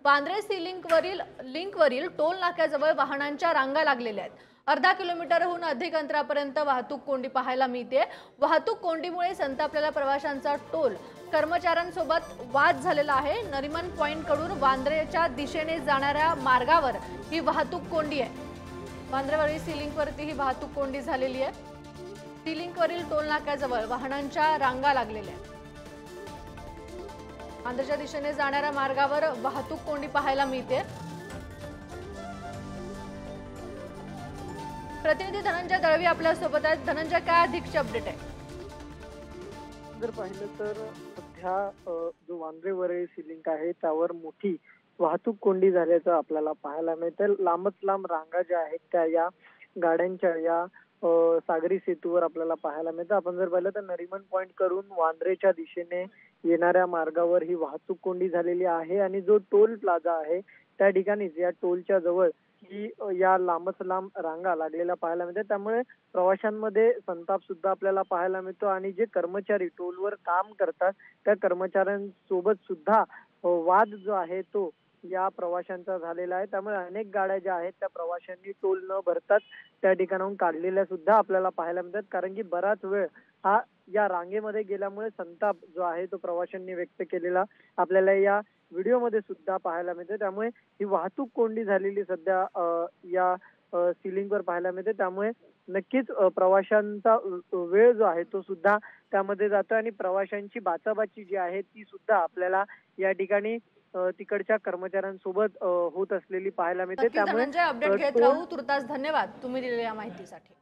Vandre C लिंकवरील toll नाक्याजवळ वाहनांच्या रांगा लागलेल्या आहेत। अर्धा किलोमीटरहून अधिक अंतरापर्यंत वाहतूक कोंडी पाहायला मिळते। वाहतूक कोंडीमुळे संतापलेल्या प्रवाशांचा टोल कर्मचाऱ्यांसोबत वाद झालेला आहे। नरिमन पॉइंट कडून वांद्रेच्या दिशेने जाणाऱ्या मार्गावर ही वाहतूक कोंडी आहे। वांद्रेवरील सी लिंकवरती ही वाहतूक कोंडी झालेली आहे। सी लिंकवरील टोल नाक्याजवळ वाहनांच्या रांगा लागलेल्या आहेत। वांद्रेच्या दिशेने जाणाऱ्या मार्गावर वाहतूक कोंडी पाहायला मिळते। प्रतिनिधी धनंजय दळवी आपल्या सोबत आहेत। धनंजय, काय अधिकची अपडेट आहे? जर पाहिलं तर सध्या जो वांद्रेवरील सी लिंक आहे त्यावर मोठी वाहतूक कोंडी झाल्याचं आपल्याला पाहायला मिळतं। लांबच लांब रांगा ज्या आहेत त्या या गाड्यांच्या या सागरी सेतूवर आपल्याला पाहायला मिळतं। आपण जर पाहिलं तर नरिमन पॉइंट करून वांद्रेच्या दिशेने येणाऱ्या मार्गावर ही वाहतूक कोंडी झालेली आहे आणि जो टोल प्लाझा आहे त्या ठिकाणीच या टोलच्या जवळ ही या लांबच लांब रांगा लागलेल्या पाहायला मिळतात। त्यामुळे प्रवाशांमध्ये संताप सुद्धा आपल्याला पाहायला मिळतो आणि जे कर्मचारी टोलवर काम करतात त्या कर्मचाऱ्यांसोबत सुद्धा वाद जो आहे तो या प्रवाशांचा झालेला आहे। त्यामुळे अनेक गाड्या ज्या आहेत त्या प्रवाशांनी टोल न भरताच त्या ठिकाणाहून काढलेल्या सुद्धा आपल्याला पाहायला मिळतात, कारण की बराच वेळ हा या रांगेमध्ये गेल्यामुळे संताप जो आहे तो प्रवाशांनी व्यक्त केलेला आपल्याला या व्हिडिओमध्ये सुद्धा पाहायला मिळते। त्यामुळे ही वाहतूक कोंडी झालेली सध्या या सिलिंगवर पाहायला मिळते। त्यामुळे नक्कीच प्रवाशांचा वेळ जो आहे तो सुद्धा त्यामध्ये जातो आणि प्रवाशांची बाचाबाची जी आहे ती सुद्धा आपल्याला या ठिकाणी तिकडच्या कर्मचाऱ्यांसोबत होत असलेली पाहायला मिळते। त्यामुळे अपडेट घेत राहू। तुर्तास धन्यवाद तुम्ही दिलेल्या माहितीसाठी।